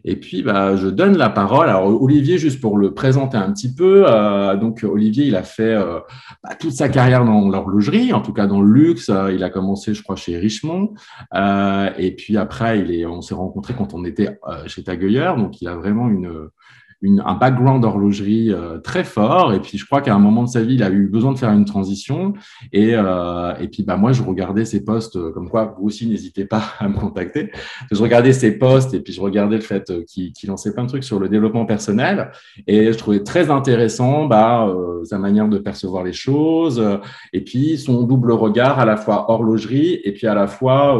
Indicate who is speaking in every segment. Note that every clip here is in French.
Speaker 1: Et puis, je donne la parole. Alors, Olivier, juste pour le présenter un petit peu, donc Olivier, il a fait toute sa carrière dans l'horlogerie, en tout cas dans le luxe. Il a commencé, je crois, chez Richemont. Et puis après, on s'est rencontrés quand on était chez Tag Heuer. Donc, il a vraiment un background d'horlogerie très fort. Et puis, je crois qu'à un moment de sa vie, il a eu besoin de faire une transition. Et puis, moi, je regardais ses posts, comme quoi, vous aussi, n'hésitez pas à me contacter. Je regardais ses posts et puis je regardais le fait qu'il lançait plein de trucs sur le développement personnel. Et je trouvais très intéressant sa manière de percevoir les choses et puis son double regard à la fois horlogerie et puis à la fois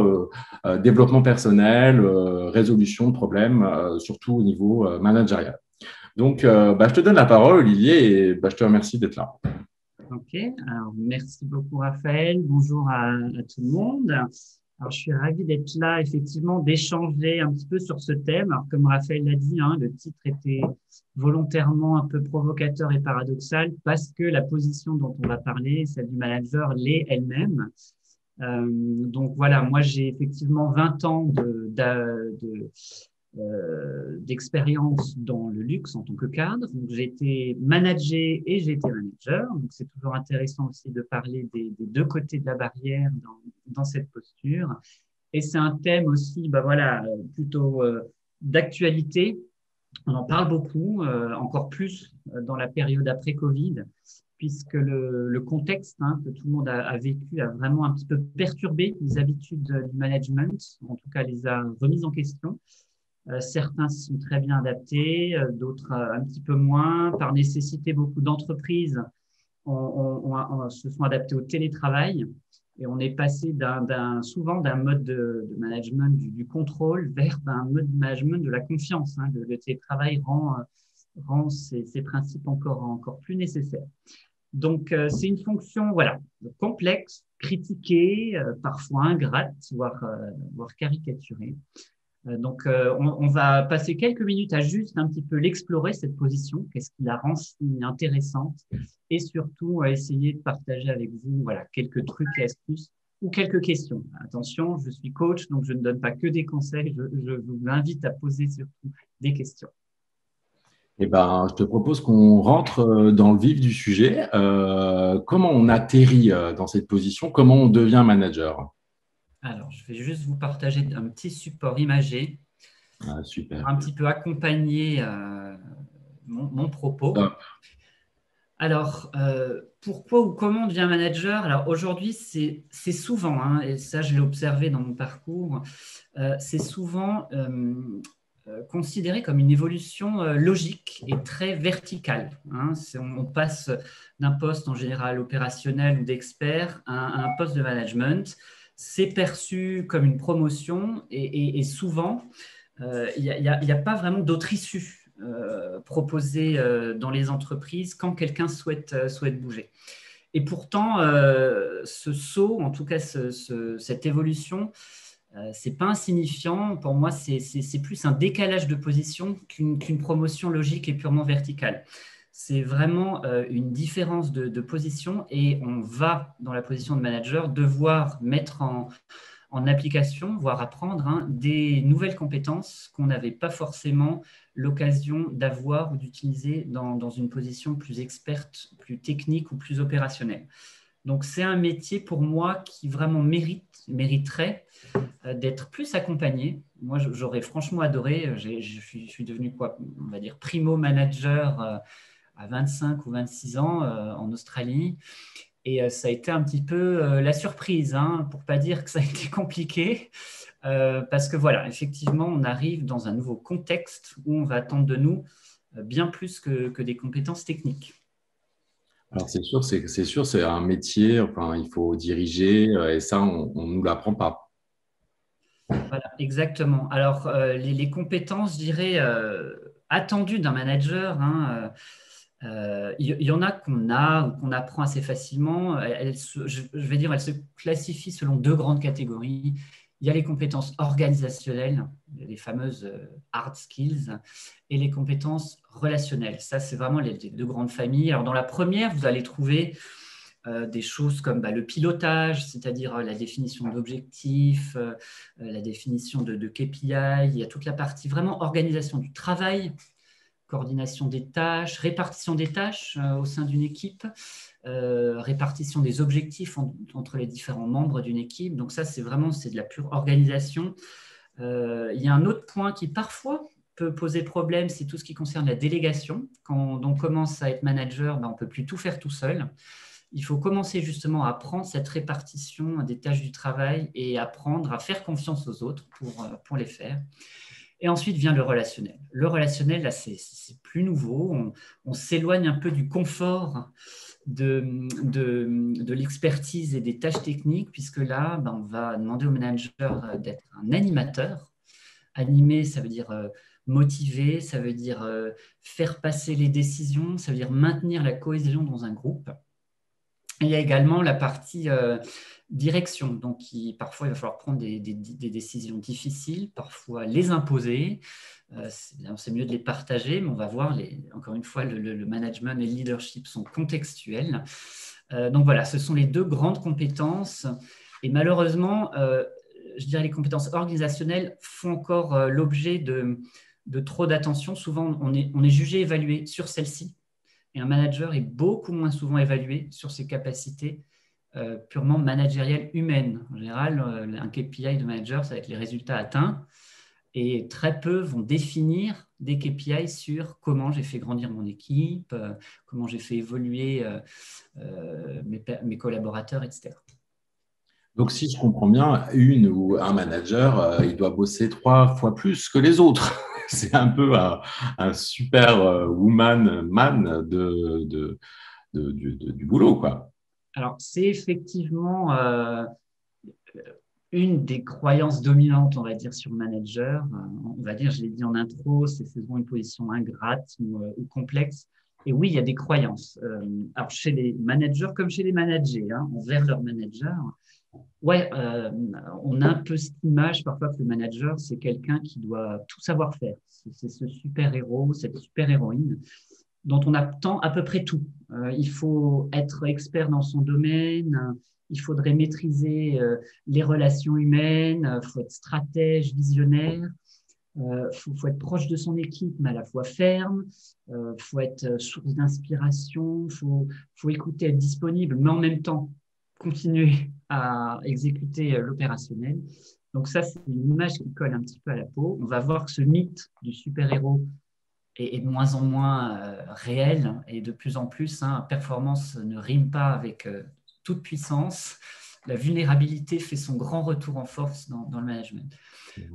Speaker 1: développement personnel, résolution de problèmes, surtout au niveau managérial. Donc, je te donne la parole, Olivier, et je te remercie d'être là.
Speaker 2: Ok, alors merci beaucoup Raphaël, bonjour à tout le monde. Alors je suis ravi d'être là, effectivement, d'échanger un petit peu sur ce thème. Alors comme Raphaël l'a dit, hein, le titre était volontairement un peu provocateur et paradoxal parce que la position dont on va parler, celle du manager, l'est elle-même. Donc voilà, moi j'ai effectivement 20 ans d'expérience dans le luxe en tant que cadre. Donc, j'ai été manager et j'ai été manager. Donc, c'est toujours intéressant aussi de parler des deux côtés de la barrière dans cette posture. Et c'est un thème aussi, voilà, plutôt d'actualité. On en parle beaucoup, encore plus dans la période après Covid, puisque le contexte que tout le monde a vécu a vraiment un petit peu perturbé les habitudes du management, en tout cas les a remises en question. Certains s'y sont très bien adaptés, d'autres un petit peu moins. Par nécessité, beaucoup d'entreprises se sont adaptées au télétravail et on est passé souvent d'un mode de management du contrôle vers un mode de management de la confiance. Le télétravail rend ces principes encore plus nécessaires. Donc, c'est une fonction voilà, complexe, critiquée, parfois ingrate, voire caricaturée. Donc, on va passer quelques minutes à juste un petit peu l'explorer, cette position, qu'est-ce qui la rend si intéressante, et surtout à essayer de partager avec vous voilà, quelques trucs et astuces ou quelques questions. Attention, je suis coach, donc je ne donne pas que des conseils, je vous invite à poser surtout des questions.
Speaker 1: Je te propose qu'on rentre dans le vif du sujet. Comment on atterrit dans cette position? Comment on devient manager?
Speaker 2: Alors, je vais juste vous partager un petit support imagé
Speaker 1: Ah,
Speaker 2: pour
Speaker 1: super.
Speaker 2: un petit peu accompagner mon propos.
Speaker 1: Top.
Speaker 2: Alors, pourquoi ou comment on devient manager? Alors aujourd'hui, c'est souvent, et ça je l'ai observé dans mon parcours, c'est souvent considéré comme une évolution logique et très verticale. On passe d'un poste en général opérationnel ou d'expert à un poste de management. C'est perçu comme une promotion et souvent, il n'y a pas vraiment d'autre issue proposée dans les entreprises quand quelqu'un souhaite bouger. Et pourtant, ce saut, en tout cas cette évolution, c'est pas insignifiant. Pour moi, c'est plus un décalage de position qu'une promotion logique et purement verticale. C'est vraiment une différence de position et on va, dans la position de manager, devoir mettre en application, voire apprendre des nouvelles compétences qu'on n'avait pas forcément l'occasion d'avoir ou d'utiliser dans une position plus experte, plus technique ou plus opérationnelle. Donc, c'est un métier pour moi qui vraiment mériterait d'être plus accompagné. Moi, j'aurais franchement adoré. Je suis devenu quoi, on va dire, primo manager à 25 ou 26 ans en Australie. Et ça a été un petit peu la surprise, pour ne pas dire que ça a été compliqué, parce que voilà, effectivement, on arrive dans un nouveau contexte où on va attendre de nous bien plus que des compétences techniques.
Speaker 1: Alors, c'est sûr, c'est un métier, enfin, il faut diriger et ça, on ne nous l'apprend pas.
Speaker 2: Voilà, exactement. Alors, les compétences, je dirais, attendues d'un manager, il y en a qu'on a ou qu'on apprend assez facilement. Je vais dire, elles se classifient selon deux grandes catégories. Il y a les compétences organisationnelles, les fameuses hard skills, et les compétences relationnelles. Ça, c'est vraiment les deux grandes familles. Alors, dans la première, vous allez trouver des choses comme le pilotage, c'est-à-dire la définition d'objectifs, la définition de KPI. Il y a toute la partie vraiment organisation du travail, coordination des tâches, répartition des tâches au sein d'une équipe, répartition des objectifs entre les différents membres d'une équipe. Donc ça, c'est de la pure organisation. Il y a un autre point qui parfois peut poser problème, c'est tout ce qui concerne la délégation. Quand on commence à être manager, on ne peut plus tout faire tout seul. Il faut commencer justement à apprendre cette répartition des tâches du travail et apprendre à faire confiance aux autres pour les faire. Et ensuite vient le relationnel. Le relationnel, là, c'est plus nouveau. On s'éloigne un peu du confort de l'expertise et des tâches techniques, puisque là, on va demander au manager d'être un animateur. Animer, ça veut dire motiver, ça veut dire faire passer les décisions, ça veut dire maintenir la cohésion dans un groupe. Et il y a également la partie direction. Donc, parfois, il va falloir prendre des décisions difficiles, parfois les imposer. C'est mieux de les partager, mais on va voir, encore une fois, le management et le leadership sont contextuels. Donc voilà, ce sont les deux grandes compétences. Et malheureusement, je dirais les compétences organisationnelles font encore l'objet de trop d'attention. Souvent, on est jugé, évalué sur celles-ci. Et un manager est beaucoup moins souvent évalué sur ses capacités purement managériales humaines. En général, un KPI de manager, ça va être les résultats atteints. Et très peu vont définir des KPI sur comment j'ai fait grandir mon équipe, comment j'ai fait évoluer mes collaborateurs, etc.
Speaker 1: Donc, si je comprends bien, une ou un manager, il doit bosser 3 fois plus que les autres. C'est un peu un super man du boulot, quoi.
Speaker 2: Alors, c'est effectivement une des croyances dominantes, on va dire, sur le manager. On va dire, je l'ai dit en intro, c'est souvent une position ingrate ou complexe. Et oui, il y a des croyances. Alors, chez les managers comme chez les managers, envers leurs managers, ouais, on a un peu cette image parfois que le manager, c'est quelqu'un qui doit tout savoir faire. C'est ce super-héros, cette super-héroïne dont on attend à peu près tout. Il faut être expert dans son domaine, il faudrait maîtriser les relations humaines, il faut être stratège, visionnaire, faut être proche de son équipe, mais à la fois ferme, faut être source d'inspiration, faut écouter, être disponible, mais en même temps continuer à exécuter l'opérationnel. Donc ça, c'est une image qui colle un petit peu à la peau. On va voir que ce mythe du super-héros est de moins en moins réel et de plus en plus, performance ne rime pas avec toute puissance. La vulnérabilité fait son grand retour en force dans le management.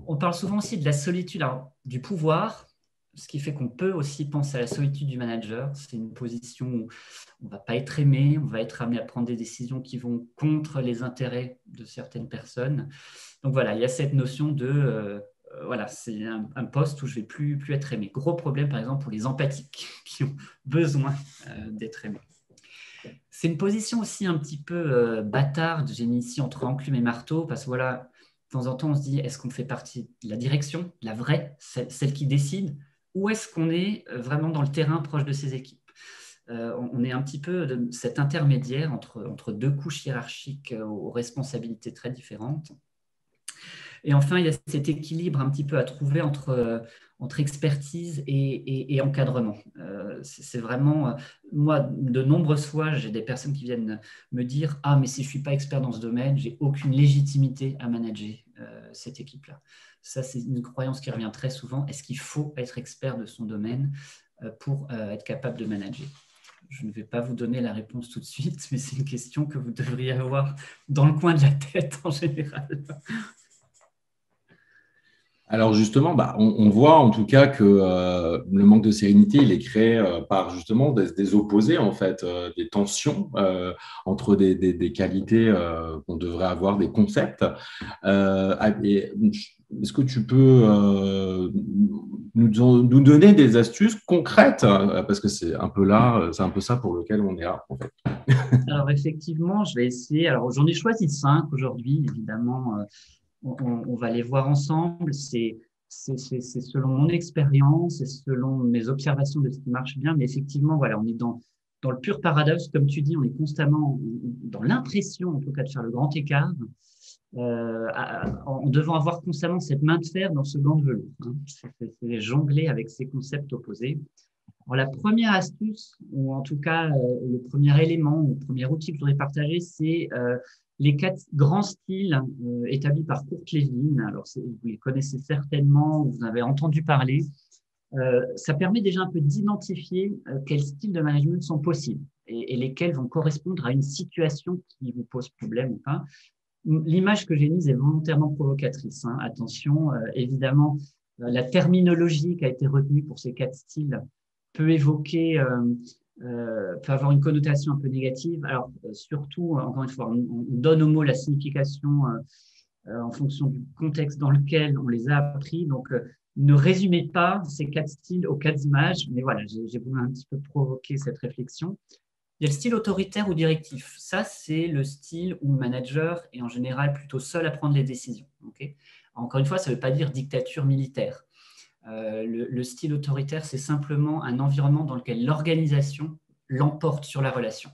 Speaker 2: On parle souvent aussi de la solitude, du pouvoir, ce qui fait qu'on peut aussi penser à la solitude du manager. C'est une position où on ne va pas être aimé, on va être amené à prendre des décisions qui vont contre les intérêts de certaines personnes. Donc voilà, il y a cette notion de voilà, c'est un poste où je ne vais plus être aimé. Gros problème, par exemple, pour les empathiques qui ont besoin d'être aimés. C'est une position aussi un petit peu bâtarde, j'ai mis ici entre enclume et marteau, parce que voilà, de temps en temps, on se dit, est-ce qu'on fait partie de la direction, la vraie, celle qui décide, ou est-ce qu'on est vraiment dans le terrain proche de ses équipes? On est un petit peu de cet intermédiaire entre deux couches hiérarchiques aux responsabilités très différentes. Et enfin, il y a cet équilibre un petit peu à trouver entre expertise et encadrement. C'est vraiment, moi, de nombreuses fois, j'ai des personnes qui viennent me dire « Ah, mais si je ne suis pas expert dans ce domaine, je n'ai aucune légitimité à manager cette équipe-là. » Ça, c'est une croyance qui revient très souvent. Est-ce qu'il faut être expert de son domaine pour être capable de manager? Je ne vais pas vous donner la réponse tout de suite, mais c'est une question que vous devriez avoir dans le coin de la tête en général.
Speaker 1: Alors justement, on voit en tout cas que le manque de sérénité, il est créé par justement des opposés, en fait, des tensions entre des qualités qu'on devrait avoir, des concepts. Est-ce que tu peux nous donner des astuces concrètes? Parce que c'est un peu là, c'est un peu ça pour lequel on est là, en fait.
Speaker 2: Alors effectivement, je vais essayer. Alors j'en ai choisi 5 aujourd'hui, évidemment. On va les voir ensemble. C'est selon mon expérience et selon mes observations de ce qui marche bien. Mais effectivement, voilà, on est dans dans le pur paradoxe, comme tu dis, on est constamment dans l'impression, en tout cas, de faire le grand écart, en devant avoir constamment cette main de fer dans ce gant de velours. Hein. C'est jongler avec ces concepts opposés. Alors, la première astuce, ou en tout cas le premier élément, ou le premier outil que je voudrais partager, c'est les 4 grands styles établis par Kurt Lewin. Alors, vous les connaissez certainement, vous en avez entendu parler. Ça permet déjà un peu d'identifier quels styles de management sont possibles et lesquels vont correspondre à une situation qui vous pose problème ou pas. L'image que j'ai mise est volontairement provocatrice. Hein. Attention, évidemment, la terminologie qui a été retenue pour ces 4 styles peut évoquer, peut avoir une connotation un peu négative. Alors, surtout, encore une fois, on donne aux mots la signification en fonction du contexte dans lequel on les a appris. Donc, ne résumez pas ces 4 styles aux 4 images, mais voilà, j'ai voulu un petit peu provoquer cette réflexion. Il y a le style autoritaire ou directif. Ça, c'est le style où le manager est en général plutôt seul à prendre les décisions. Okay. Encore une fois, ça ne veut pas dire dictature militaire. Le style autoritaire, c'est simplement un environnement dans lequel l'organisation l'emporte sur la relation.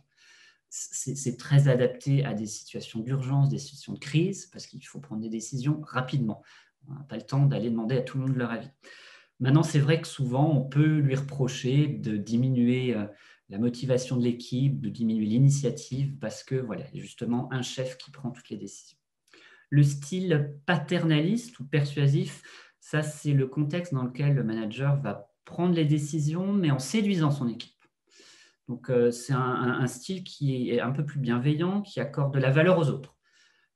Speaker 2: C'est très adapté à des situations d'urgence, des situations de crise, parce qu'il faut prendre des décisions rapidement. On n'a pas le temps d'aller demander à tout le monde leur avis. Maintenant, c'est vrai que souvent, on peut lui reprocher de diminuer la motivation de l'équipe, de diminuer l'initiative, parce que voilà, il y a justement un chef qui prend toutes les décisions. Le style paternaliste ou persuasif, ça, c'est le contexte dans lequel le manager va prendre les décisions, mais en séduisant son équipe. Donc, c'est un style qui est un peu plus bienveillant, qui accorde de la valeur aux autres.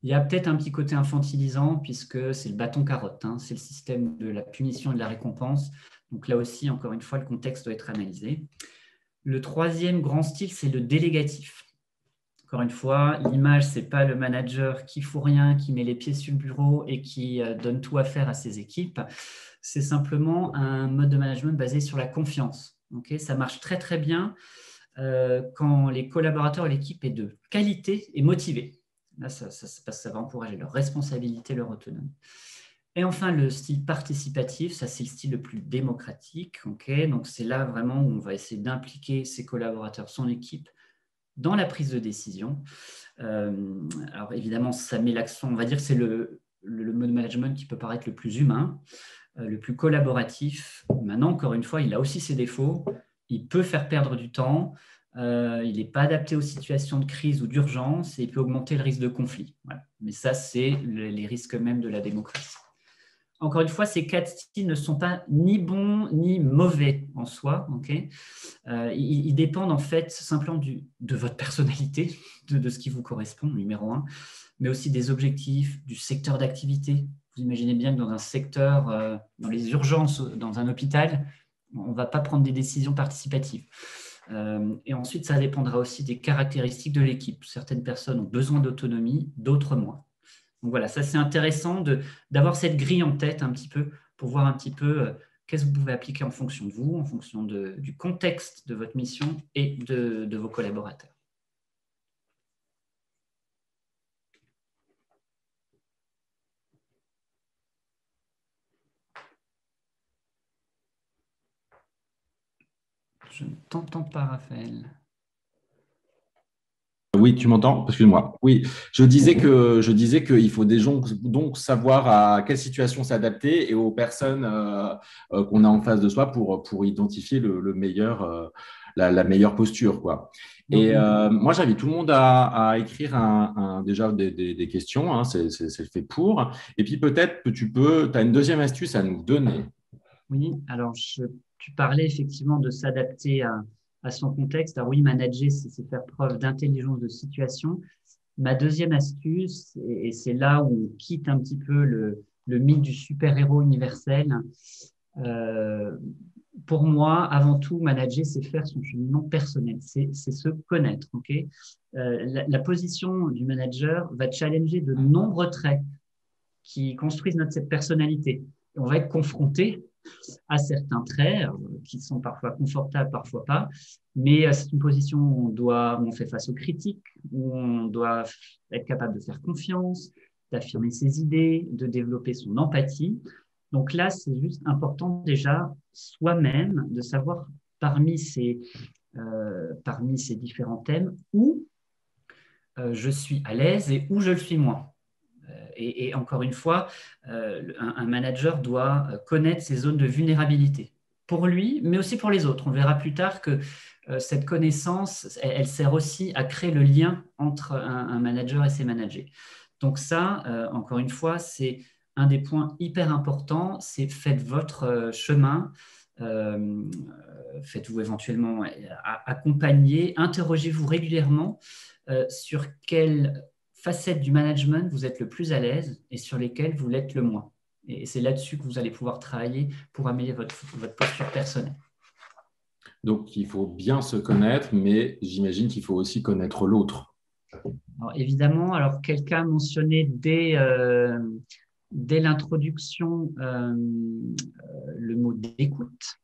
Speaker 2: Il y a peut-être un petit côté infantilisant, puisque c'est le bâton-carotte, hein, c'est le système de la punition et de la récompense. Donc là aussi, encore une fois, le contexte doit être analysé. Le troisième grand style, c'est le délégatif. Encore une fois, l'image, ce n'est pas le manager qui ne fout rien, qui met les pieds sur le bureau et qui donne tout à faire à ses équipes. C'est simplement un mode de management basé sur la confiance. Okay, ça marche très, très bien quand les collaborateurs et l'équipe est de qualité et motivés. Là, ça va encourager leur responsabilité, leur autonomie. Et enfin, le style participatif, ça c'est le style le plus démocratique. Okay, donc c'est là vraiment où on va essayer d'impliquer ses collaborateurs, son équipe, dans la prise de décision. Alors évidemment, ça met l'accent, on va dire que c'est le mode management qui peut paraître le plus humain, le plus collaboratif. Maintenant, encore une fois, il a aussi ses défauts. Il peut faire perdre du temps. Il n'est pas adapté aux situations de crise ou d'urgence et il peut augmenter le risque de conflit. Voilà. Mais ça, c'est les risques même de la démocratie. Encore une fois, ces 4 styles ne sont pas ni bons ni mauvais en soi. Okay, ils dépendent en fait simplement de votre personnalité, de ce qui vous correspond, numéro 1, mais aussi des objectifs, du secteur d'activité. Vous imaginez bien que dans un secteur, dans les urgences, dans un hôpital, on ne va pas prendre des décisions participatives. Et ensuite, ça dépendra aussi des caractéristiques de l'équipe. Certaines personnes ont besoin d'autonomie, d'autres moins. Donc voilà, ça c'est intéressant d'avoir cette grille en tête un petit peu pour voir un petit peu qu'est-ce que vous pouvez appliquer en fonction de vous, en fonction du contexte de votre mission et de vos collaborateurs. Je ne t'entends pas, Raphaël.
Speaker 1: Oui, tu m'entends? Excuse-moi. Oui, je disais qu'il faut donc savoir à quelle situation s'adapter et aux personnes qu'on a en face de soi pour identifier le meilleur, la meilleure posture, quoi. Et moi, j'invite tout le monde à écrire déjà des questions, hein, c'est fait pour. Et puis peut-être que tu as une deuxième astuce à nous donner.
Speaker 2: Oui, alors tu parlais effectivement de s'adapter à son contexte. Alors oui, manager, c'est faire preuve d'intelligence de situation. Ma deuxième astuce, et c'est là où on quitte un petit peu le mythe du super-héros universel, pour moi, avant tout, manager, c'est faire son cheminement personnel, c'est se connaître. Okay, la position du manager va challenger de nombreux traits qui construisent cette personnalité. Et on va être confronté à certains traits qui sont parfois confortables, parfois pas, mais c'est une position où on fait face aux critiques, où on doit être capable de faire confiance, d'affirmer ses idées, de développer son empathie. Donc là, c'est juste important déjà soi-même de savoir parmi ces parmi ces différents thèmes, où je suis à l'aise et où je le suis moins. Et encore une fois, un manager doit connaître ses zones de vulnérabilité pour lui, mais aussi pour les autres. On verra plus tard que cette connaissance, elle sert aussi à créer le lien entre un manager et ses managers. Donc ça, encore une fois, c'est un des points hyper importants, c'est faites votre chemin, euh, faites-vous éventuellement accompagner, interrogez-vous régulièrement sur quelle facette du management vous êtes le plus à l'aise et sur lesquelles vous l'êtes le moins. Et c'est là-dessus que vous allez pouvoir travailler pour améliorer votre posture personnelle.
Speaker 1: Donc, il faut bien se connaître, mais j'imagine qu'il faut aussi connaître l'autre.
Speaker 2: Alors, évidemment, alors quelqu'un a mentionné dès l'introduction le mot d'écoute.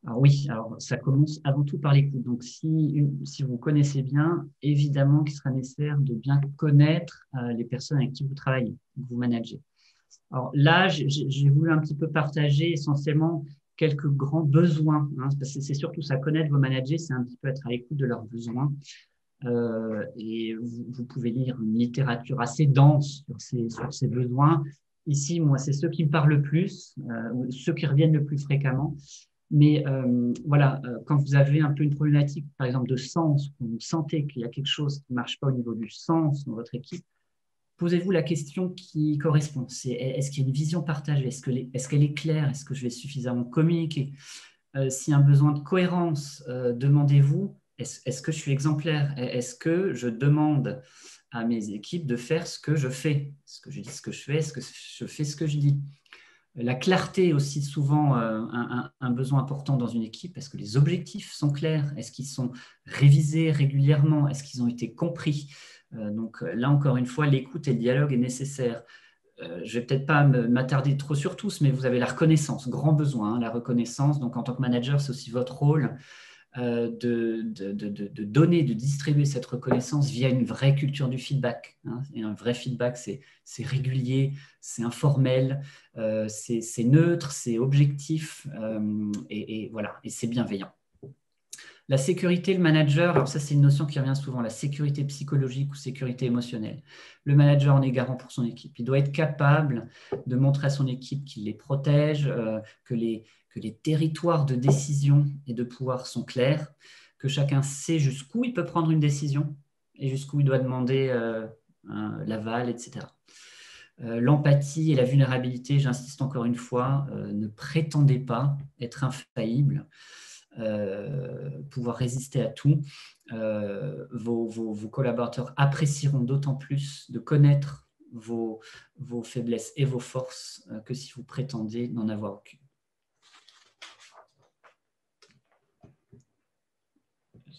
Speaker 2: Alors oui, alors ça commence avant tout par l'écoute. Donc si vous connaissez bien, évidemment qu'il sera nécessaire de bien connaître les personnes avec qui vous travaillez, que vous managez. Alors là, j'ai voulu un petit peu partager essentiellement quelques grands besoins, hein, parce que c'est surtout ça, connaître vos managers, c'est un petit peu être à l'écoute de leurs besoins. Et vous pouvez lire une littérature assez dense sur ces besoins. Ici, moi, c'est ceux qui me parlent le plus, ceux qui reviennent le plus fréquemment. Mais voilà, quand vous avez un peu une problématique, par exemple, de sens, vous sentez qu'il y a quelque chose qui ne marche pas au niveau du sens dans votre équipe, posez-vous la question qui correspond. C'est est-ce qu'il y a une vision partagée? Est-ce qu'elle est claire? Est-ce que je vais suffisamment communiquer? S'il y a un besoin de cohérence, demandez-vous, est-ce que je suis exemplaire? Est-ce que je demande à mes équipes de faire ce que je fais? Est-ce que je dis ce que je fais? Est-ce que je fais ce que je dis? La clarté est aussi souvent un besoin important dans une équipe. Est-ce que les objectifs sont clairs? Est-ce qu'ils sont révisés régulièrement? Est-ce qu'ils ont été compris? Donc là, encore une fois, l'écoute et le dialogue est nécessaire. Je ne vais peut-être pas m'attarder trop sur tous, mais vous avez la reconnaissance, grand besoin, hein, la reconnaissance. Donc en tant que manager, c'est aussi votre rôle de donner, de distribuer cette reconnaissance via une vraie culture du feedback. Hein. Et un vrai feedback, c'est régulier, c'est informel, c'est neutre, c'est objectif, et voilà, et c'est bienveillant. La sécurité, le manager, alors ça c'est une notion qui revient souvent, la sécurité psychologique ou sécurité émotionnelle. Le manager en est garant pour son équipe. Il doit être capable de montrer à son équipe qu'il les protège, que les territoires de décision et de pouvoir sont clairs, que chacun sait jusqu'où il peut prendre une décision et jusqu'où il doit demander l'aval, etc. L'empathie et la vulnérabilité, j'insiste encore une fois, ne prétendez pas être infaillible. Pouvoir résister à tout, vos collaborateurs apprécieront d'autant plus de connaître vos faiblesses et vos forces que si vous prétendez n'en avoir aucune.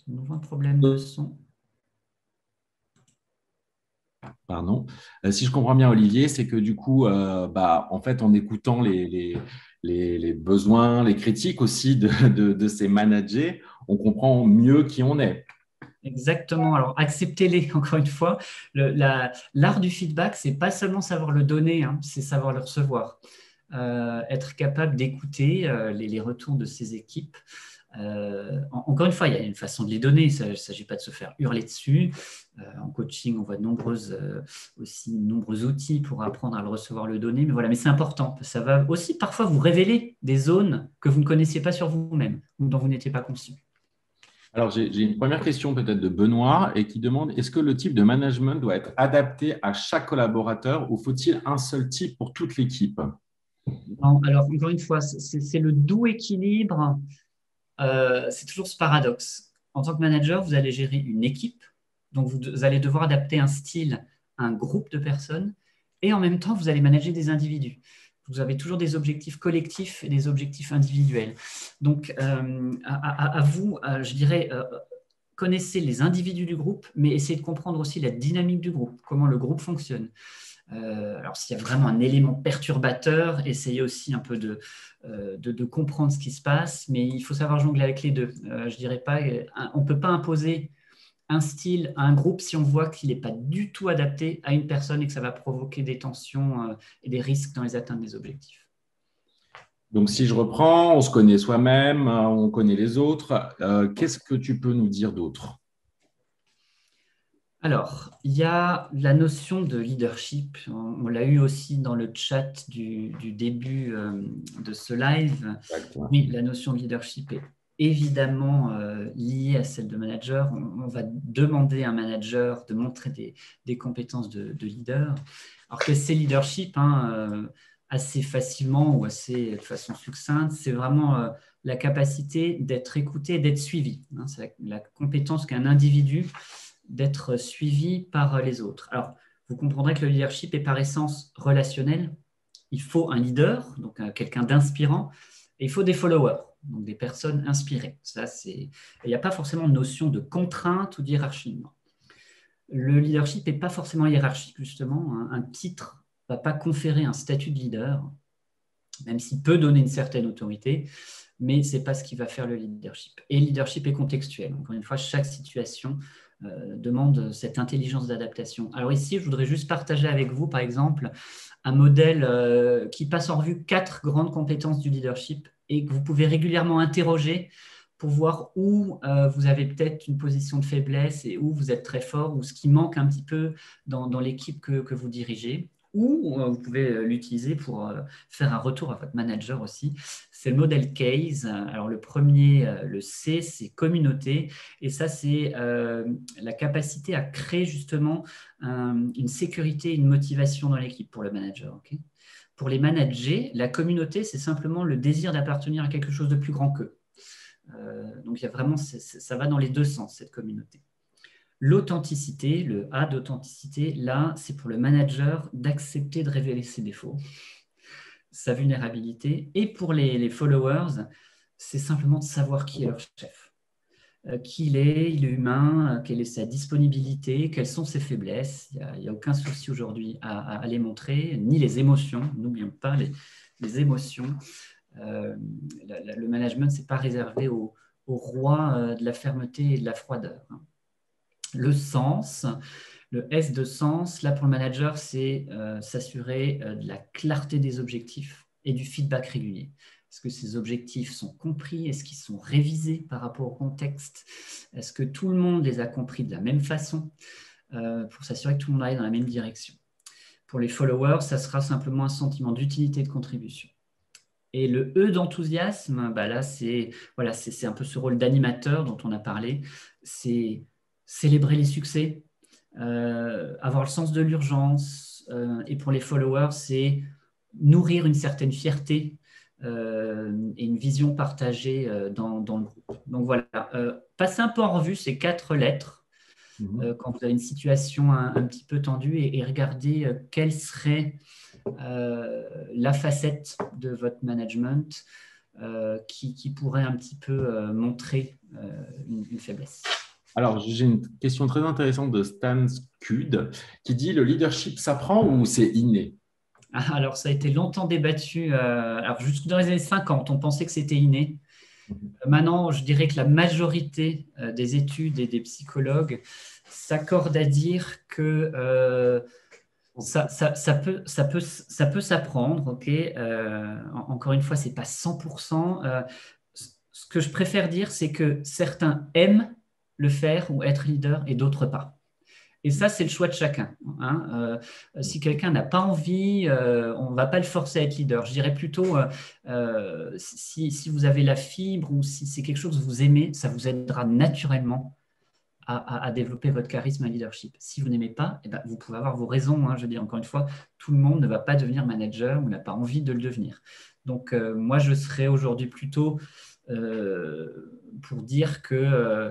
Speaker 2: Nous un problème de son.
Speaker 1: Pardon. Si je comprends bien, Olivier, c'est que du coup, en fait, en écoutant les besoins, les critiques aussi de ces managers, on comprend mieux qui on est.
Speaker 2: Exactement. Alors, acceptez-les, encore une fois. L'art du feedback, c'est pas seulement savoir le donner, hein, c'est savoir le recevoir. Être capable d'écouter les retours de ses équipes. Encore une fois, il y a une façon de les donner. Il ne s'agit pas de se faire hurler dessus. En coaching, on voit aussi de nombreux outils pour apprendre à le recevoir, le donner. Mais voilà, mais c'est important. Ça va aussi parfois vous révéler des zones que vous ne connaissiez pas sur vous-même ou dont vous n'étiez pas conscient.
Speaker 1: Alors, j'ai une première question peut-être de Benoît et qui demande, est-ce que le type de management doit être adapté à chaque collaborateur ou faut-il un seul type pour toute l'équipe?
Speaker 2: Non, alors, encore une fois, c'est le doux équilibre. C'est toujours ce paradoxe. En tant que manager, vous allez gérer une équipe, donc vous allez devoir adapter un style à un groupe de personnes, et en même temps, vous allez manager des individus. Vous avez toujours des objectifs collectifs et des objectifs individuels. Donc, à vous, je dirais, connaissez les individus du groupe, mais essayez de comprendre aussi la dynamique du groupe, comment le groupe fonctionne. Alors, s'il y a vraiment un élément perturbateur, essayez aussi un peu de comprendre ce qui se passe, mais il faut savoir jongler avec les deux. Je dirais pas, on ne peut pas imposer un style à un groupe si on voit qu'il n'est pas du tout adapté à une personne et que ça va provoquer des tensions et des risques dans les atteintes des objectifs.
Speaker 1: Donc, si je reprends, on se connaît soi-même, on connaît les autres. Qu'est-ce que tu peux nous dire d'autre?
Speaker 2: Alors, il y a la notion de leadership. On l'a eu aussi dans le chat du début de ce live.
Speaker 1: Exact, ouais.
Speaker 2: Oui, la notion de leadership est évidemment liée à celle de manager. On va demander à un manager de montrer des compétences de leader. Alors, qu'est-ce que c'est leadership, hein, assez facilement ou assez de façon succincte, c'est vraiment la capacité d'être écouté et d'être suivi, hein. C'est la compétence qu'un individu d'être suivi par les autres. Alors, vous comprendrez que le leadership est par essence relationnel. Il faut un leader, donc quelqu'un d'inspirant, et il faut des followers, donc des personnes inspirées. Ça, c'est... Il n'y a pas forcément de notion de contrainte ou d'hierarchie. Le leadership n'est pas forcément hiérarchique, justement. Un titre ne va pas conférer un statut de leader, même s'il peut donner une certaine autorité, mais ce n'est pas ce qui va faire le leadership. Et le leadership est contextuel. Encore une fois, chaque situation demande cette intelligence d'adaptation. Alors ici, je voudrais juste partager avec vous, par exemple, un modèle qui passe en revue 4 grandes compétences du leadership et que vous pouvez régulièrement interroger pour voir où vous avez peut-être une position de faiblesse et où vous êtes très fort, ou ce qui manque un petit peu dans l'équipe que vous dirigez. Ou vous pouvez l'utiliser pour faire un retour à votre manager aussi. C'est le modèle CASE. Alors le premier, le C, c'est communauté. Et ça, c'est la capacité à créer justement une sécurité, une motivation dans l'équipe pour le manager. Okay, pour les managers, la communauté, c'est simplement le désir d'appartenir à quelque chose de plus grand qu'eux. Donc il y a vraiment, ça va dans les deux sens, cette communauté. L'authenticité, le A d'authenticité, là, c'est pour le manager d'accepter de révéler ses défauts, sa vulnérabilité. Et pour les followers, c'est simplement de savoir qui est leur chef. Qui il est humain, quelle est sa disponibilité, quelles sont ses faiblesses. Il n'y a aucun souci aujourd'hui à les montrer, ni les émotions. N'oublions pas les émotions. Le management, ce n'est pas réservé au roi de la fermeté et de la froideur. Le sens, le S de sens, là pour le manager, c'est s'assurer de la clarté des objectifs et du feedback régulier. Est-ce que ces objectifs sont compris? Est-ce qu'ils sont révisés par rapport au contexte? Est-ce que tout le monde les a compris de la même façon pour s'assurer que tout le monde aille dans la même direction? Pour les followers, ça sera simplement un sentiment d'utilité et de contribution. Et le E d'enthousiasme, bah là, c'est voilà, c'est un peu ce rôle d'animateur dont on a parlé. C'est célébrer les succès, avoir le sens de l'urgence. Et pour les followers, c'est nourrir une certaine fierté et une vision partagée dans le groupe. Donc voilà, passez un peu en revue ces 4 lettres quand vous avez une situation un petit peu tendue et regardez quelle serait la facette de votre management qui pourrait un petit peu montrer une faiblesse.
Speaker 1: Alors, j'ai une question très intéressante de Stan Scud qui dit: le leadership s'apprend ou c'est inné?
Speaker 2: Alors, ça a été longtemps débattu. Alors, jusque dans les années 50, on pensait que c'était inné. Maintenant, je dirais que la majorité des études et des psychologues s'accordent à dire que ça peut s'apprendre. Okay, encore une fois, ce n'est pas 100%. Ce que je préfère dire, c'est que certains aiment le faire ou être leader et d'autres pas. Et ça, c'est le choix de chacun. Hein. Si quelqu'un n'a pas envie, on ne va pas le forcer à être leader. Je dirais plutôt, si vous avez la fibre ou si c'est quelque chose que vous aimez, ça vous aidera naturellement à développer votre charisme et leadership. Si vous n'aimez pas, eh ben, vous pouvez avoir vos raisons. Hein. Je dis encore une fois, tout le monde ne va pas devenir manager ou n'a pas envie de le devenir. Donc, moi, je serais aujourd'hui plutôt pour dire que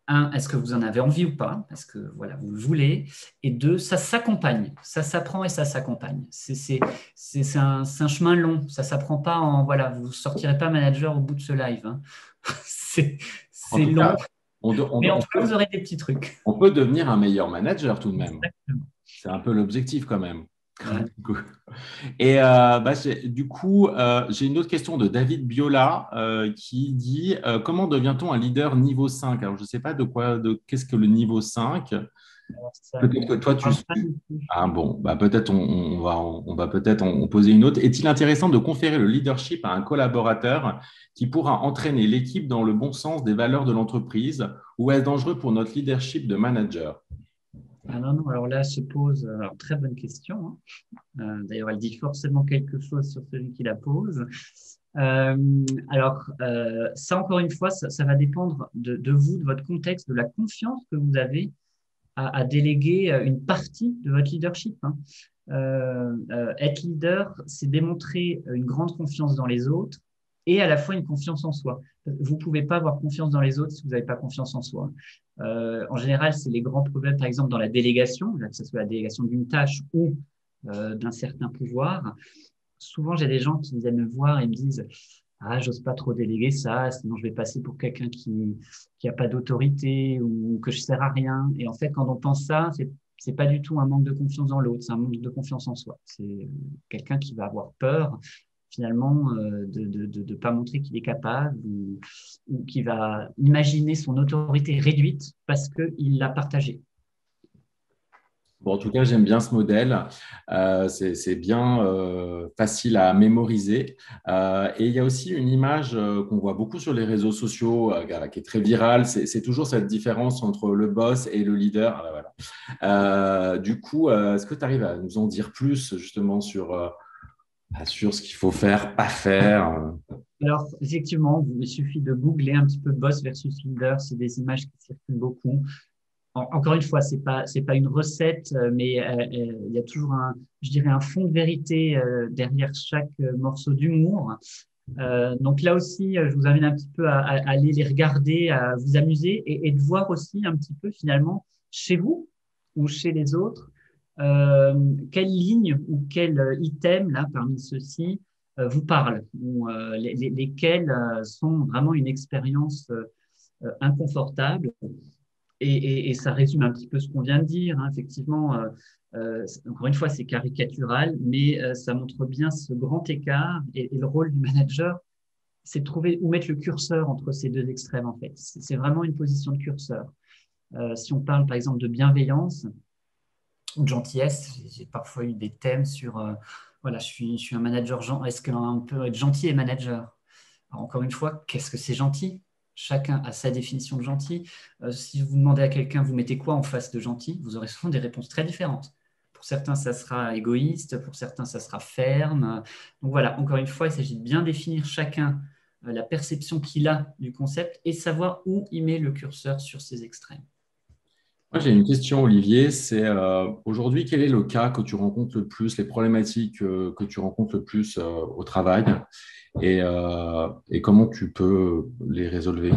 Speaker 2: un, est-ce que vous en avez envie ou pas? Parce que voilà, vous le voulez. Et deux, ça s'accompagne. Ça s'apprend et ça s'accompagne. C'est un chemin long. Ça ne s'apprend pas en... Voilà, vous ne sortirez pas manager au bout de ce live. Hein. C'est long.
Speaker 1: Cas,
Speaker 2: mais en tout cas, vous aurez des petits trucs.
Speaker 1: On peut devenir un meilleur manager tout de même.
Speaker 2: Exactement.
Speaker 1: C'est un peu l'objectif quand même.
Speaker 2: Ouais.
Speaker 1: Et du coup, j'ai une autre question de David Biola qui dit comment devient-on un leader niveau 5? Alors, je ne sais pas qu'est-ce que le niveau 5.
Speaker 2: Alors, ça
Speaker 1: Peut-être que toi, tu
Speaker 2: parle pas
Speaker 1: suis.
Speaker 2: non plus.
Speaker 1: Ah bon, bah peut-être on va peut-être en poser une autre. Est-il intéressant de conférer le leadership à un collaborateur qui pourra entraîner l'équipe dans le bon sens des valeurs de l'entreprise ou est-ce dangereux pour notre leadership de manager?
Speaker 2: Ah non, non, alors là se pose, alors très bonne question, hein. D'ailleurs, elle dit forcément quelque chose sur celui qui la pose. Ça, encore une fois, ça va dépendre de vous, de votre contexte, de la confiance que vous avez à déléguer une partie de votre leadership, hein. Être leader, c'est démontrer une grande confiance dans les autres et à la fois une confiance en soi. Vous ne pouvez pas avoir confiance dans les autres si vous n'avez pas confiance en soi. En général, c'est les grands problèmes, par exemple, dans la délégation, que ce soit la délégation d'une tâche ou d'un certain pouvoir. Souvent, j'ai des gens qui viennent me voir et me disent ah, j'ose pas trop déléguer ça, sinon je vais passer pour quelqu'un qui a pas d'autorité ou que je sers à rien. Et en fait, quand on pense ça, c'est pas du tout un manque de confiance dans l'autre, c'est un manque de confiance en soi. C'est quelqu'un qui va avoir peur finalement de pas montrer qu'il est capable ou qui va imaginer son autorité réduite parce qu'il l'a partagée.
Speaker 1: Bon, en tout cas, j'aime bien ce modèle. C'est bien facile à mémoriser. Et il y a aussi une image qu'on voit beaucoup sur les réseaux sociaux, qui est très virale. C'est toujours cette différence entre le boss et le leader. Ah, là, voilà. Du coup, est-ce que tu arrives à nous en dire plus justement sur ce qu'il faut faire, pas faire?
Speaker 2: Alors, effectivement, il suffit de googler un petit peu boss versus leader, c'est des images qui circulent beaucoup. Encore une fois, c'est pas une recette, mais il y a toujours je dirais, un fond de vérité derrière chaque morceau d'humour. Donc là aussi, je vous invite un petit peu à aller les regarder, à vous amuser et de voir aussi un petit peu finalement chez vous ou chez les autres quelle ligne ou quel item là parmi ceux-ci vous parle ou lesquels sont vraiment une expérience inconfortable et ça résume un petit peu ce qu'on vient de dire, hein. Effectivement, encore une fois, c'est caricatural, mais ça montre bien ce grand écart et le rôle du manager, c'est de trouver où mettre le curseur entre ces deux extrêmes, en fait. C'est vraiment une position de curseur. Si on parle, par exemple, de bienveillance ou de gentillesse, j'ai parfois eu des thèmes sur, voilà, je suis un manager, est-ce qu'on peut être gentil et manager? Alors, encore une fois, qu'est-ce que c'est gentil? Chacun a sa définition de gentil. Si vous demandez à quelqu'un, vous mettez quoi en face de gentil? Vous aurez souvent des réponses très différentes. Pour certains, ça sera égoïste, pour certains, ça sera ferme. Donc voilà, encore une fois, il s'agit de bien définir chacun la perception qu'il a du concept et savoir où il met le curseur sur ces extrêmes.
Speaker 1: Moi, j'ai une question, Olivier. C'est aujourd'hui, quel est le cas que tu rencontres le plus, les problématiques que tu rencontres le plus au travail et comment tu peux les résolver?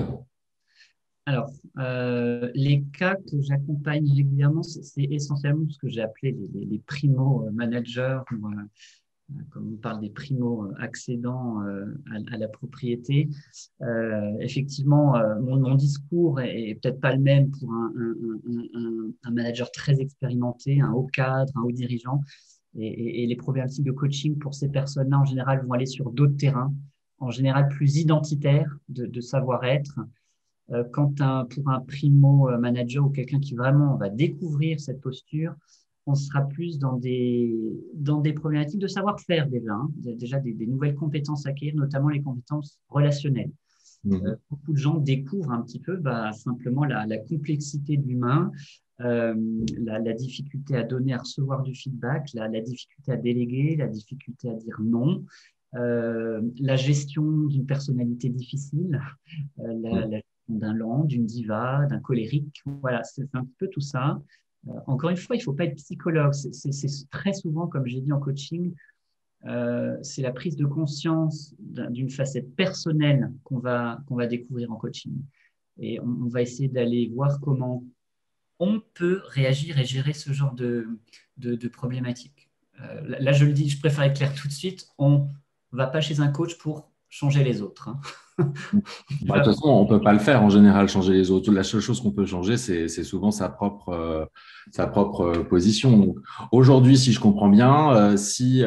Speaker 2: Alors, les cas que j'accompagne régulièrement, c'est essentiellement ce que j'ai appelé les primo-managers, ou, comme on parle des primo-accédants à la propriété. Effectivement, mon discours est peut-être pas le même pour un manager très expérimenté, un haut cadre, un haut dirigeant. Et les problématiques de coaching pour ces personnes-là, en général, vont aller sur d'autres terrains, en général plus identitaires de savoir-être. Pour un primo manager ou quelqu'un qui vraiment va découvrir cette posture, on sera plus dans des problématiques de savoir-faire déjà, hein, déjà des nouvelles compétences à acquérir, notamment les compétences relationnelles.
Speaker 1: Mhm.
Speaker 2: Beaucoup de gens découvrent un petit peu simplement la complexité de l'humain, euh, la difficulté à donner, à recevoir du feedback, la difficulté à déléguer, la difficulté à dire non, la gestion d'une personnalité difficile, la gestion d'un lent, d'une diva, d'un colérique. Voilà, c'est un peu tout ça. Encore une fois, il ne faut pas être psychologue. C'est très souvent, comme j'ai dit en coaching, c'est la prise de conscience d'une facette personnelle qu'on va découvrir en coaching. Et on va essayer d'aller voir comment on peut réagir et gérer ce genre de problématiques. Là, je le dis, je préfère être clair tout de suite, on ne va pas chez un coach pour changer les autres, hein.
Speaker 1: Bah, de toute façon, on ne peut pas le faire en général, changer les autres. La seule chose qu'on peut changer, c'est souvent sa propre position. Donc, aujourd'hui, si je comprends bien, si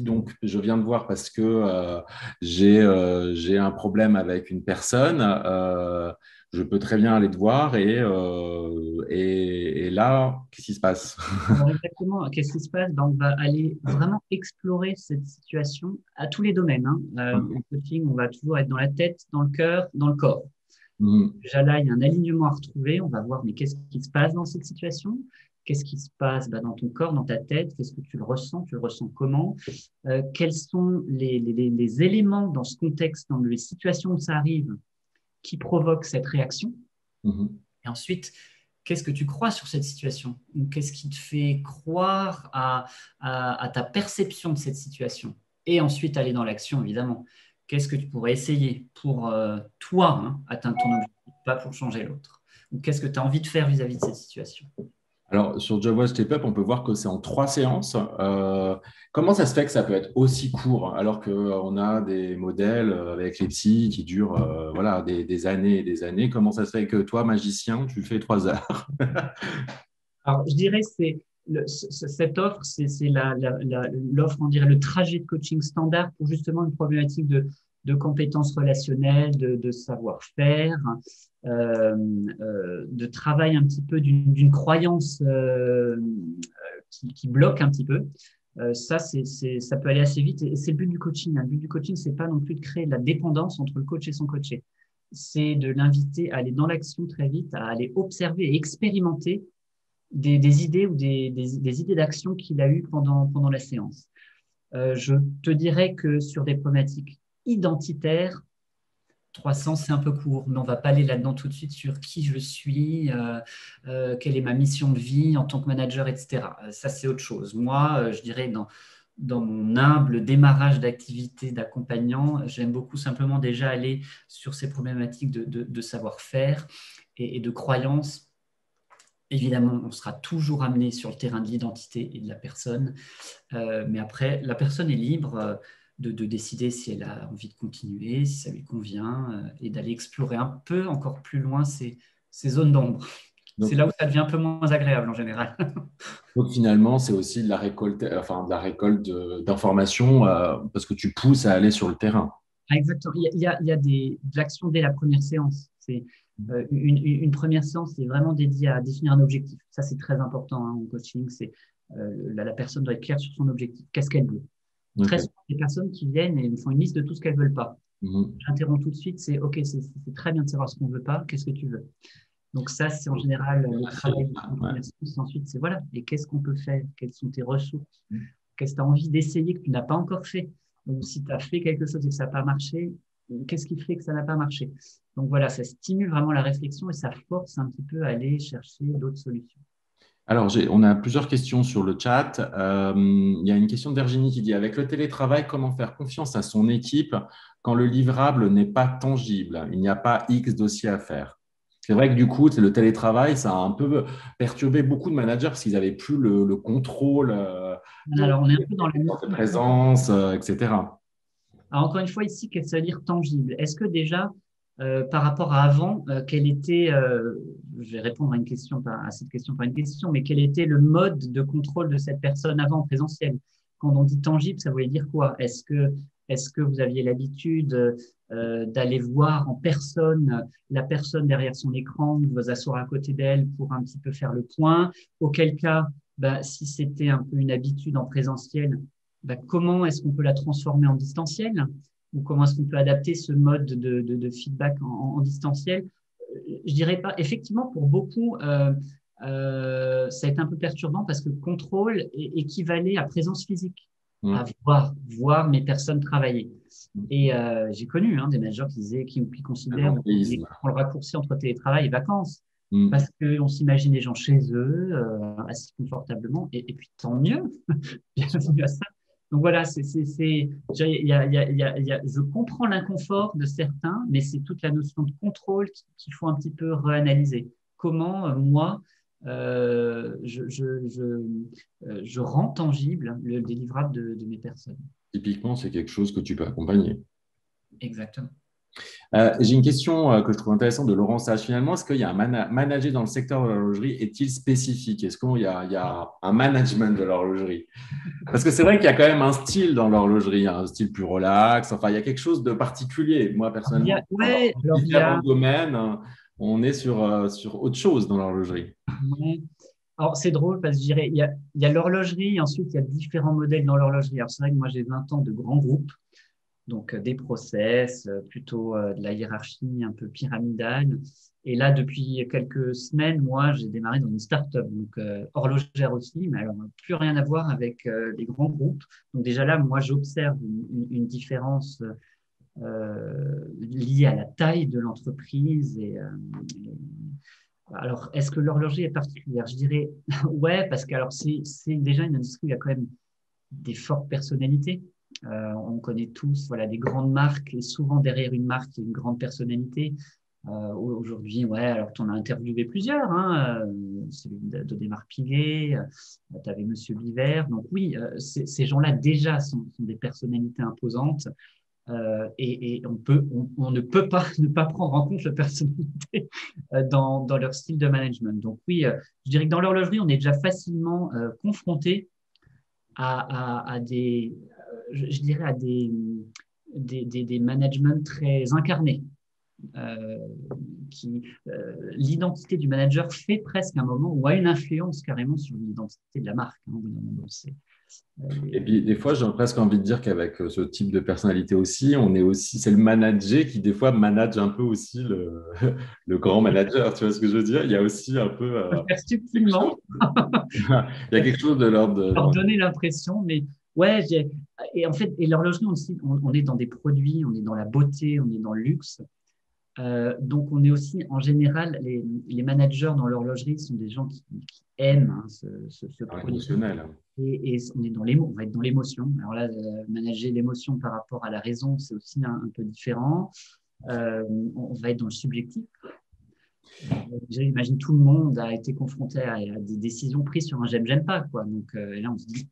Speaker 1: donc je viens de voir parce que j'ai un problème avec une personne, je peux très bien aller te voir et là, qu'est-ce qui se passe?
Speaker 2: Alors exactement, qu'est-ce qui se passe? Ben, on va aller vraiment explorer cette situation à tous les domaines, hein. En coaching, on va toujours être dans la tête, dans le cœur, dans le corps.
Speaker 1: Mhm.
Speaker 2: Déjà là, il y a un alignement à retrouver. On va voir, mais qu'est-ce qui se passe dans cette situation? Qu'est-ce qui se passe dans ton corps, dans ta tête? Qu'est-ce que tu le ressens? Tu le ressens comment? Quels sont les éléments dans ce contexte, dans les situations où ça arrive, qui provoquent cette réaction?
Speaker 1: Mhm.
Speaker 2: Et ensuite, qu'est-ce que tu crois sur cette situation? Ou qu'est-ce qui te fait croire à ta perception de cette situation? Et ensuite, aller dans l'action, évidemment. Qu'est-ce que tu pourrais essayer pour toi, hein, atteindre ton objectif, pas pour changer l'autre? Ou qu'est-ce que tu as envie de faire vis-à-vis de cette situation?
Speaker 1: Alors, sur Java Step Up, on peut voir que c'est en 3 séances. Comment ça se fait que ça peut être aussi court alors qu'on a des modèles avec les psys qui durent voilà, des années et des années? Comment ça se fait que toi, magicien, tu fais 3 heures?
Speaker 2: Alors, je dirais c'est cette offre, c'est l'offre, on dirait le trajet de coaching standard pour justement une problématique de compétences relationnelles, de savoir-faire, de travail un petit peu d'une croyance qui bloque un petit peu. Ça, ça peut aller assez vite et c'est le but du coaching, hein. Le but du coaching, c'est pas non plus de créer de la dépendance entre le coach et son coaché. C'est de l'inviter à aller dans l'action très vite, à aller observer et expérimenter des idées ou des idées d'action qu'il a eues pendant la séance. Je te dirais que sur des problématiques identitaires, 300, c'est un peu court, mais on ne va pas aller là-dedans tout de suite sur qui je suis, quelle est ma mission de vie en tant que manager, etc. Ça, c'est autre chose. Moi, je dirais dans mon humble démarrage d'activité d'accompagnant, j'aime beaucoup simplement déjà aller sur ces problématiques de savoir-faire et de croyances. Évidemment, on sera toujours amené sur le terrain de l'identité et de la personne, mais après, la personne est libre de décider si elle a envie de continuer, si ça lui convient, et d'aller explorer un peu encore plus loin ces zones d'ombre. C'est
Speaker 1: Donc,
Speaker 2: là où ça devient un peu moins agréable en général.
Speaker 1: donc finalement, c'est aussi de la récolte, enfin, de la récolte d'informations parce que tu pousses à aller sur le terrain.
Speaker 2: Ah, exactement. Il y a de l'action dès la première séance. C'est une première séance, c'est vraiment dédié à définir un objectif. Ça, c'est très important, hein, en coaching. C'est la personne doit être claire sur son objectif. Qu'est-ce qu'elle veut? Très
Speaker 1: Ok.
Speaker 2: souvent, des personnes qui viennent et me font une liste de tout ce qu'elles veulent pas.
Speaker 1: Mhm.
Speaker 2: J'interromps tout de suite. C'est OK, c'est très bien de savoir ce qu'on veut pas. Qu'est-ce que tu veux? Donc ça, c'est en général le travail d'une
Speaker 1: Ouais.
Speaker 2: première séance. Et ensuite, c'est voilà. Et qu'est-ce qu'on peut faire? Quelles sont tes ressources? Qu'est-ce que tu as envie d'essayer que tu n'as pas encore fait? Donc, si tu as fait quelque chose et que ça n'a pas marché, qu'est-ce qui fait que ça n'a pas marché? Donc voilà, ça stimule vraiment la réflexion et ça force un petit peu à aller chercher d'autres solutions.
Speaker 1: Alors, on a plusieurs questions sur le chat. Il y a une question de Virginie qui dit, avec le télétravail, comment faire confiance à son équipe quand le livrable n'est pas tangible? Il n'y a pas X dossiers à faire. C'est vrai que du coup, c'est le télétravail, ça a un peu perturbé beaucoup de managers parce qu'ils n'avaient plus le contrôle
Speaker 2: Alors, on est un peu dans la
Speaker 1: de
Speaker 2: mission.
Speaker 1: présence, etc.
Speaker 2: Alors, encore une fois, ici, qu'est-ce que ça veut dire tangible? Est-ce que déjà, par rapport à avant, quel était, je vais répondre à une question, à cette question par une question, mais quel était le mode de contrôle de cette personne avant en présentiel? Quand on dit tangible, ça voulait dire quoi? Est-ce que vous aviez l'habitude d'aller voir en personne la personne derrière son écran, de vous asseoir à côté d'elle pour un petit peu faire le point? Auquel cas, bah, si c'était un peu une habitude en présentiel, bah, comment est-ce qu'on peut la transformer en distanciel ou comment est-ce qu'on peut adapter ce mode de feedback en distanciel? Je dirais pas. Effectivement, pour beaucoup, ça a été un peu perturbant parce que contrôle équivalait à présence physique, à
Speaker 1: Mm.
Speaker 2: voir mes personnes travailler. Et j'ai connu, hein, des managers qui disaient, qui considèrent
Speaker 1: L'angélisme.
Speaker 2: le raccourci entre télétravail et vacances.
Speaker 1: Mm.
Speaker 2: Parce qu'on s'imagine les gens chez eux, assis confortablement, et puis tant mieux, bienvenue à ça. Donc voilà, je comprends l'inconfort de certains, mais c'est toute la notion de contrôle qu'il faut un petit peu réanalyser. Comment, moi, je rends tangible le délivrable de mes personnes.
Speaker 1: Typiquement, c'est quelque chose que tu peux accompagner.
Speaker 2: Exactement.
Speaker 1: J'ai une question que je trouve intéressante de Laurent Sage. Finalement, est-ce qu'il y a un manager dans le secteur de l'horlogerie? Est-il spécifique? Est-ce qu'il y a un management de l'horlogerie? Parce que c'est vrai qu'il y a quand même un style dans l'horlogerie, un style plus relax. Enfin, il y a quelque chose de particulier. Moi, personnellement, dans
Speaker 2: Ouais, alors il y
Speaker 1: différents
Speaker 2: a,
Speaker 1: domaines, on est sur autre chose dans l'horlogerie.
Speaker 2: ouais. Alors, c'est drôle parce que je dirais, il y a l'horlogerie, et ensuite il y a différents modèles dans l'horlogerie. Alors, c'est vrai que moi, j'ai 20 ans de grands groupes, donc des process, plutôt de la hiérarchie un peu pyramidale. Et là, depuis quelques semaines, moi, j'ai démarré dans une start-up, donc horlogère aussi, mais alors plus rien à voir avec les grands groupes. Donc déjà là, moi, j'observe une différence liée à la taille de l'entreprise alors, est-ce que l'horlogerie est particulière? Je dirais ouais, parce que alors c'est déjà une industrie où il y a quand même des fortes personnalités. On connaît tous voilà, des grandes marques et souvent derrière une marque, il y a une grande personnalité. Aujourd'hui, ouais, alors tu en as interviewé plusieurs, hein, celui d'Audemars Piguet, tu avais Monsieur Biver. Donc oui, ces gens-là déjà sont des personnalités imposantes. Et on ne peut pas ne pas prendre en compte la personnalité dans leur style de management. Donc oui, je dirais que dans l'horlogerie, on est déjà facilement confronté à des, je dirais à des managements très incarnés. Euh, L'identité du manager fait presque un moment ou a une influence carrément sur l'identité de la marque. Hein,
Speaker 1: Et puis, des fois, j'ai presque envie de dire qu'avec ce type de personnalité aussi, on est aussi, c'est le manager qui, des fois, manage un peu aussi le grand manager. Tu vois ce que je veux dire? Il y a aussi un peu
Speaker 2: peut faire
Speaker 1: quelque chose,
Speaker 2: subtilement
Speaker 1: il y a quelque chose de l'ordre
Speaker 2: leur donner l'impression, mais ouais, et en fait, et l'horlogerie aussi, on est dans des produits, on est dans la beauté, on est dans le luxe. Donc, on est aussi, en général, les managers dans l'horlogerie sont des gens qui aiment hein, ce produit.
Speaker 1: émotionnel.
Speaker 2: Et on est on va être dans l'émotion. Alors là, manager l'émotion par rapport à la raison, c'est aussi un peu différent. On va être dans le subjectif. J'imagine tout le monde a été confronté à des décisions prises sur un j'aime pas, quoi. Donc là, on se dit.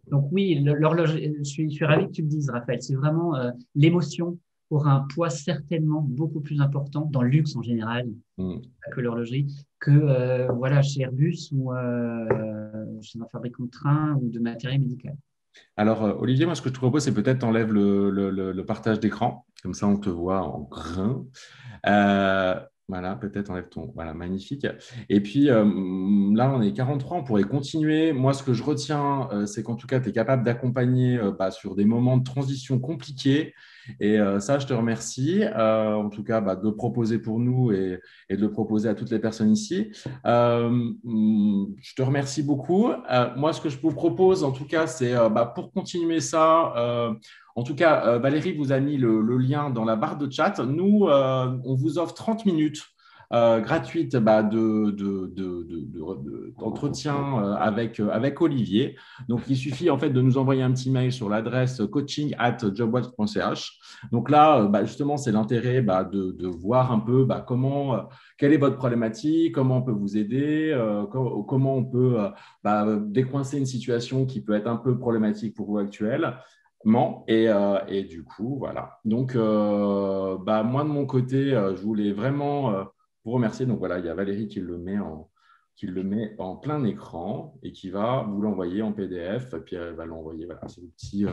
Speaker 2: Donc oui, l'horloge, je suis ravi que tu le dises, Raphaël. C'est vraiment l'émotion aura un poids certainement beaucoup plus important dans le luxe en général
Speaker 1: Mm.
Speaker 2: que l'horlogerie, que voilà chez Airbus ou chez un fabricant de train ou de matériel médical.
Speaker 1: Alors, Olivier, moi, ce que je te propose, c'est peut-être t'enlèves le partage d'écran. Comme ça, on te voit en grain. Euh, voilà, peut-être enlève ton. Voilà, magnifique. Et puis là, on est 43, on pourrait continuer. Moi, ce que je retiens, c'est qu'en tout cas, tu es capable d'accompagner bah, sur des moments de transition compliqués. Et ça, je te remercie. En tout cas, bah, de le proposer pour nous et de le proposer à toutes les personnes ici. Je te remercie beaucoup. Moi, ce que je vous propose, en tout cas, c'est bah, pour continuer ça. En tout cas, Valérie vous a mis le lien dans la barre de chat. Nous, on vous offre 30 minutes gratuites bah, d'entretien avec Olivier. Donc, il suffit en fait de nous envoyer un petit mail sur l'adresse coaching@jobwatch.ch. Donc là, bah, justement, c'est l'intérêt bah, de voir un peu bah, quelle est votre problématique, comment on peut vous aider, comment on peut bah, décoincer une situation qui peut être un peu problématique pour vous actuelle. Et du coup, voilà. Donc, bah, moi, de mon côté, je voulais vraiment vous remercier. Donc, voilà, il y a Valérie qui le met en plein écran et qui va vous l'envoyer en PDF. Et puis, elle va l'envoyer. Voilà, c'est le petit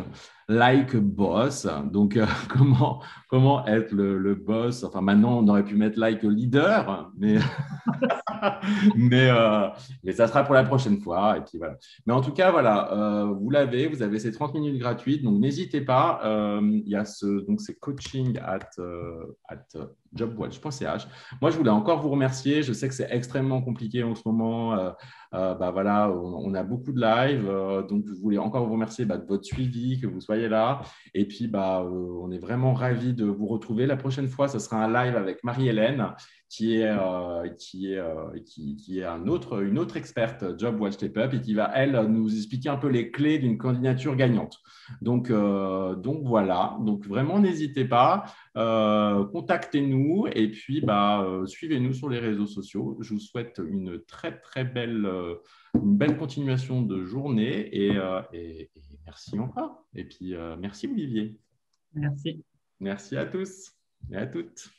Speaker 1: like boss. Donc, comment être le boss? Enfin, maintenant, on aurait pu mettre like leader, mais mais, euh, mais ça sera pour la prochaine fois. Et puis voilà. Mais en tout cas, voilà, vous avez ces 30 minutes gratuites, donc n'hésitez pas. Il y a donc c'est coaching at jobwatch.ch. Moi, je voulais encore vous remercier. Je sais que c'est extrêmement compliqué en ce moment. Bah, voilà, on a beaucoup de live. Donc, je voulais encore vous remercier bah, de votre suivi, que vous soyez là. Et puis, bah, on est vraiment ravis de vous retrouver. La prochaine fois, ce sera un live avec Marie-Hélène qui est une autre experte Job Watch Step Up et qui va, elle, nous expliquer un peu les clés d'une candidature gagnante. Donc voilà, donc vraiment n'hésitez pas, contactez-nous et puis bah, suivez-nous sur les réseaux sociaux. Je vous souhaite une belle continuation de journée et merci encore. Et puis merci Olivier.
Speaker 2: Merci.
Speaker 1: Merci à tous. Et à toutes.